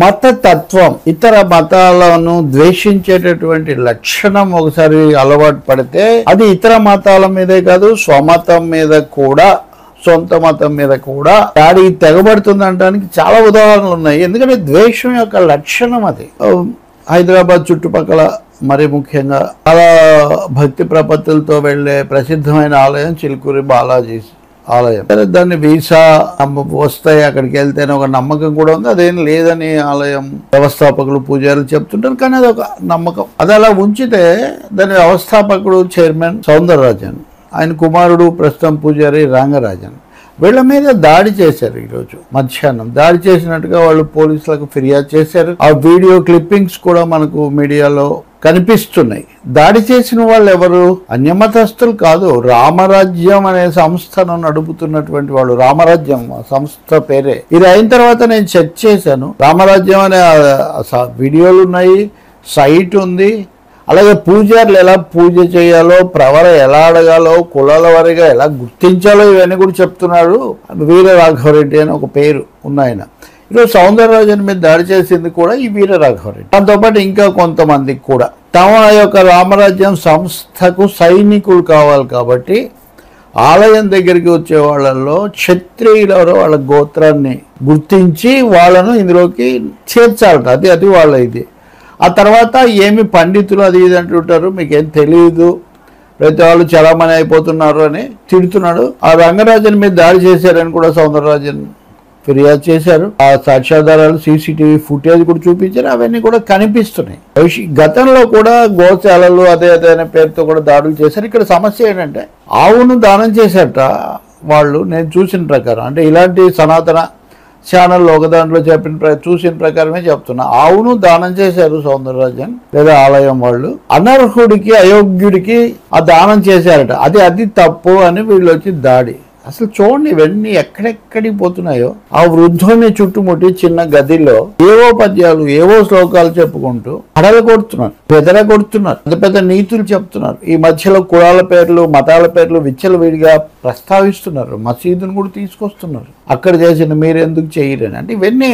మతతత్వం ఇతర మతాలను ద్వేషించేటటువంటి లక్షణం ఒకసారి అలవాటు పడితే అది ఇతర మతాల మీదే కాదు, స్వమతం మీద కూడా, సొంత మతం మీద కూడా దాడికి తెగబడుతుంది అనడానికి చాలా ఉదాహరణలు ఉన్నాయి. ఎందుకంటే ద్వేషం యొక్క లక్షణం అది. హైదరాబాద్ చుట్టుపక్కల మరి ముఖ్యంగా చాలా భక్తి ప్రపత్తులతో వెళ్లే ప్రసిద్ధమైన ఆలయం చిలుకూరి బాలాజీ ఆలయం. దాన్ని వీసా వస్తాయి, అక్కడికి వెళ్తేనే ఒక నమ్మకం కూడా ఉంది. అదేం లేదని ఆలయం వ్యవస్థాపకులు పూజారులు చెప్తుంటారు, కానీ అది ఒక నమ్మకం. అది అలా ఉంచితే దాని వ్యవస్థాపకుడు చైర్మన్ సౌందరరాజన్, ఆయన కుమారుడు ప్రస్తుతం పూజారి రంగరాజన్, వీళ్ళ మీద దాడి చేశారు. ఈరోజు మధ్యాహ్నం దాడి చేసినట్టుగా వాళ్ళు పోలీసులకు ఫిర్యాదు చేశారు. ఆ వీడియో క్లిప్పింగ్స్ కూడా మనకు మీడియాలో కనిపిస్తున్నాయి. దాడి చేసిన వాళ్ళు ఎవరు? అన్యమతస్తులు కాదు, రామరాజ్యం అనే సంస్థను నడుపుతున్నటువంటి వాళ్ళు. రామరాజ్యం సంస్థ పేరే. ఇది అయిన తర్వాత నేను చెక్ చేశాను. రామరాజ్యం అనే వీడియోలు ఉన్నాయి, సైట్ ఉంది. అలాగే పూజారులు ఎలా పూజ చేయాలో, ప్రవర ఎలా అడగాలో, కులాల వారిగా ఎలా గుర్తించాలో ఇవన్నీ కూడా చెప్తున్నాడు. వీర రాఘవరెడ్డి అని ఒక పేరు ఉన్నాయన. ఈరోజు సౌందరరాజన్ మీద దాడి చేసింది కూడా ఈ వీర రాఘవరెడ్డి. దాంతోపాటు ఇంకా కొంతమందికి కూడా తమ యొక్క రామరాజ్యం సంస్థకు సైనికులు కావాలి కాబట్టి ఆలయం దగ్గరికి వచ్చే వాళ్ళల్లో క్షత్రియులెవరో వాళ్ళ గోత్రాన్ని గుర్తించి వాళ్ళను ఇందులోకి చేర్చాలట. అది వాళ్ళ ఇది. ఆ తర్వాత ఏమి పండితులు అది ఇది అంటుంటారు, మీకేం తెలియదు, ప్రతి వాళ్ళు చలామణి అయిపోతున్నారు అని తిడుతున్నాడు. ఆ రంగరాజన్ మీద దాడి చేశారని కూడా సౌందరరాజన్ ఫిర్యాదు చేశారు. ఆ సాక్ష్యాధారాలు సీసీటీవీ ఫుటేజ్ కూడా చూపించారు. అవన్నీ కూడా కనిపిస్తున్నాయి. గతంలో కూడా గోశాలలు అదే అనే పేరుతో కూడా దాడులు చేశారు. ఇక్కడ సమస్య ఏంటంటే ఆవును దానం చేశారట వాళ్ళు. నేను చూసిన ప్రకారం, అంటే ఇలాంటి సనాతన ఛానల్లో ఒక దాంట్లో చూసిన ప్రకారమే చెప్తున్నా. ఆవును దానం చేశారు సౌందరరాజన్ లేదా ఆలయం వాళ్ళు. అనర్హుడికి, అయోగ్యుడికి ఆ దానం చేశారట. అది తప్పు అని వీళ్ళు వచ్చి దాడి. అసలు చూడండి ఇవన్నీ ఎక్కడెక్కడికి పోతున్నాయో. ఆ వృద్ధుని చుట్టుముట్టి చిన్న గదిలో ఏవో పద్యాలు, ఏవో శ్లోకాలు చెప్పుకుంటూ అడగొడుతున్నారు, బెదరగొడుతున్నారు, పెద్ద పెద్ద నీతులు చెప్తున్నారు. ఈ మధ్యలో కులాల పేర్లు, మతాల పేర్లు విచ్చలవిడిగా ప్రస్తావిస్తున్నారు. మసీదును కూడా తీసుకొస్తున్నారు. అక్కడ చేసిన మీరెందుకు చేయరని. అంటే ఇవన్నీ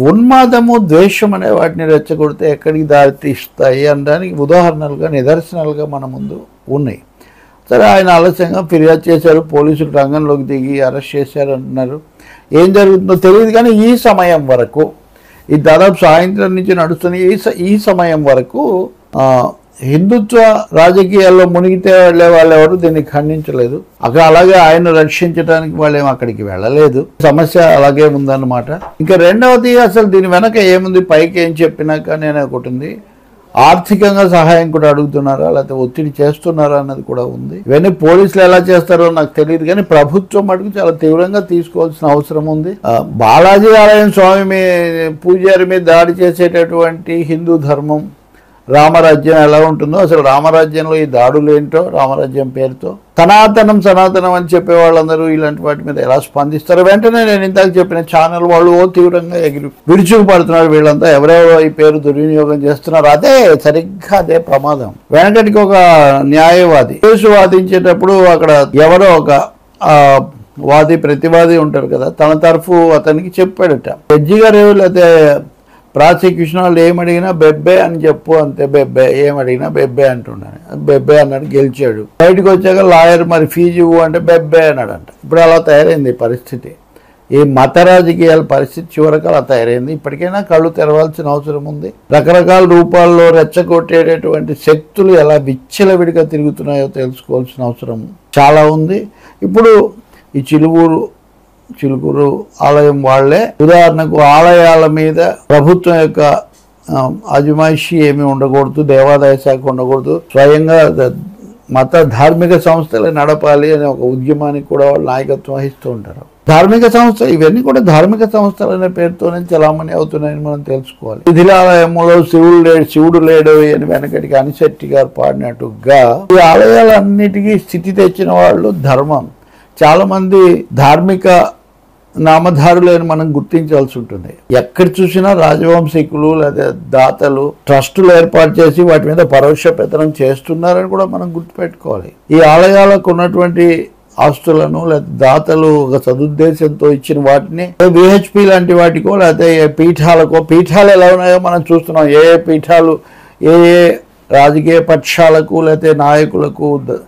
ఉన్మాదము, ద్వేషం అనే వాటిని రెచ్చగొడితే ఎక్కడికి దారి తీస్తాయి అనడానికి ఉదాహరణలుగా, నిదర్శనాలుగా మన ముందు ఉన్నాయి. సరే, ఆయన ఆలస్యంగా ఫిర్యాదు చేశారు. పోలీసులు రంగంలోకి దిగి అరెస్ట్ చేశారు అంటున్నారు. ఏం జరుగుతుందో తెలియదు, కానీ ఈ సమయం వరకు, ఈ దాదాపు సాయంత్రం నుంచి నడుస్తున్న ఈ సమయం వరకు హిందుత్వ రాజకీయాల్లో మునిగితే వెళ్ళే వాళ్ళు ఎవరు దీన్ని ఖండించలేదు. అలాగే ఆయన రక్షించడానికి వాళ్ళేం అక్కడికి వెళ్ళలేదు. సమస్య అలాగే ఉందన్నమాట. ఇంకా రెండవది, అసలు దీని వెనక ఏముంది, పైకి ఏం చెప్పినా కానీ ఒకటి ఉంది. ఆర్థికంగా సహాయం కూడా అడుగుతున్నారా, లేకపోతే ఒత్తిడి చేస్తున్నారా అన్నది కూడా ఉంది. ఇవన్నీ పోలీసులు ఎలా చేస్తారో నాకు తెలియదు, కానీ ప్రభుత్వం మటుకు చాలా తీవ్రంగా తీసుకోవాల్సిన అవసరం ఉంది. బాలాజీ ఆలయం స్వామి పూజారి మీద దాడి చేసేటటువంటి హిందూ ధర్మం, రామరాజ్యం ఎలా ఉంటుందో, అసలు రామరాజ్యంలో ఈ దాడులు ఏంటో, రామరాజ్యం పేరుతో సనాతనం అని చెప్పే వాళ్ళందరూ ఇలాంటి వాటి మీద ఎలా స్పందిస్తారు. వెంటనే నేను ఇందాక చెప్పిన ఛానల్ వాళ్ళు తీవ్రంగా విరుచుకుపడుతున్నారు. వీళ్ళంతా ఎవరెవరో ఈ పేరు దుర్వినియోగం చేస్తున్నారు. సరిగ్గా అదే ప్రమాదం. వెనకటికి ఒక న్యాయవాది కేసు వాదించేటప్పుడు అక్కడ ఎవరో ఒక ప్రతివాది ఉంటారు కదా, తన తరఫు అతనికి చెప్పాడట, జడ్జి గారు లేకపోతే ప్రాసిక్యూషన్ వాళ్ళు ఏమడిగినా బెబ్బే అని చెప్పు, అంతే, బెబ్బే, ఏమడిగినా బెబ్బే అంటున్నాను. బెబ్బే అన్నాడు, గెలిచాడు. బయటకు వచ్చాక లాయర్ మరి ఫీజు ఇవ్వు అంటే బెబ్బే అన్నాడంట. ఇప్పుడు అలా తయారైంది పరిస్థితి. ఈ మత రాజకీయాల పరిస్థితి చివరకు అలా తయారైంది. ఇప్పటికైనా కళ్ళు తెరవాల్సిన అవసరం ఉంది. రకరకాల రూపాల్లో రెచ్చగొట్టేటటువంటి శక్తులు ఎలా విచ్చలవిడిగా తిరుగుతున్నాయో తెలుసుకోవాల్సిన అవసరం చాలా ఉంది. ఇప్పుడు ఈ చిలుకూరు ఆలయం వాళ్లే, ఉదాహరణకు ఆలయాల మీద ప్రభుత్వం యొక్క అజమాయిషీ ఏమీ ఉండకూడదు, దేవాదాయ శాఖ ఉండకూడదు, స్వయంగా మత ధార్మిక సంస్థలే నడపాలి అనే ఒక ఉద్యమానికి కూడా వాళ్ళు నాయకత్వం వహిస్తూ ఉంటారు. ధార్మిక సంస్థ, ఇవన్నీ కూడా ధార్మిక సంస్థలు అనే పేరుతోనే చలామణి అవుతున్నాయని మనం తెలుసుకోవాలి. శిథిలాలయంలో శివుడు లేడు అని వెనకటికి అనిశెట్టి గారు పాడినట్టుగా ఈ ఆలయాలన్నిటికీ స్థితి తెచ్చిన వాళ్ళు ధర్మం. చాలా మంది ధార్మిక నామధారులని మనం గుర్తించాల్సి ఉంటుంది. ఎక్కడ చూసినా రాజవంశీకులు లేదా దాతలు ట్రస్టులు ఏర్పాటు చేసి వాటి మీద పరోక్ష పెత్తనం చేస్తున్నారని కూడా మనం గుర్తుపెట్టుకోవాలి. ఈ ఆలయాలకు ఉన్నటువంటి ఆస్తులను లేకపోతే దాతలు ఒక సదుద్దేశంతో ఇచ్చిన వాటిని విహెచ్పి లాంటి వాటికో లేకపోతే పీఠాలు ఎలా ఉన్నాయో మనం చూస్తున్నాం. ఏ పీఠాలు ఏ రాజకీయ పక్షాలకు లేకపోతే నాయకులకు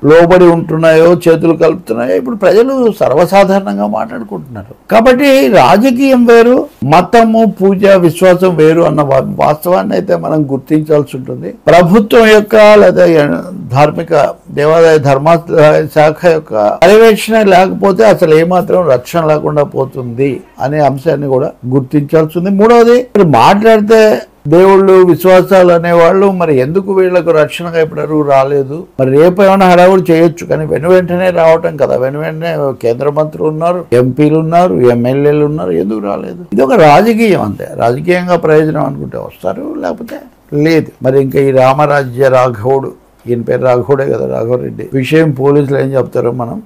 లోబడి ఉంటున్నాయో, చేతులు కలుపుతున్నాయో ఇప్పుడు ప్రజలు సర్వసాధారణంగా మాట్లాడుకుంటున్నారు. కాబట్టి రాజకీయం వేరు, మతము, పూజ, విశ్వాసం వేరు అన్న వాస్తవాన్ని అయితే మనం గుర్తించాల్సి ఉంటుంది. ప్రభుత్వం యొక్క లేదా ధార్మిక దేవాదాయ ధర్మాదాయ శాఖ యొక్క పర్యవేక్షణ లేకపోతే అసలు ఏమాత్రం రక్షణ లేకుండా పోతుంది అనే అంశాన్ని కూడా గుర్తించాల్సి ఉంది. మూడవది, మాట్లాడితే దేవుళ్ళు, విశ్వాసాలు అనేవాళ్ళు మరి ఎందుకు వీళ్లకు రక్షణగా ఎప్పుడు రాలేదు? మరి రేపు ఏమైనా హడావుడు చేయొచ్చు, కానీ వెంటనే రావటం కదా. వెంటనే కేంద్ర మంత్రులు ఉన్నారు, ఎంపీలు ఉన్నారు, ఎమ్మెల్యేలు ఉన్నారు, ఎందుకు రాలేదు? ఇది ఒక రాజకీయం అంతే. రాజకీయంగా ప్రయోజనం అనుకుంటే వస్తారు, లేకపోతే లేదు. మరి ఇంకా ఈ రాఘవుడు, ఈయన పేరు రాఘవుడే కదా, రాఘవరెడ్డి విషయం పోలీసులు ఏం చెప్తారో మనం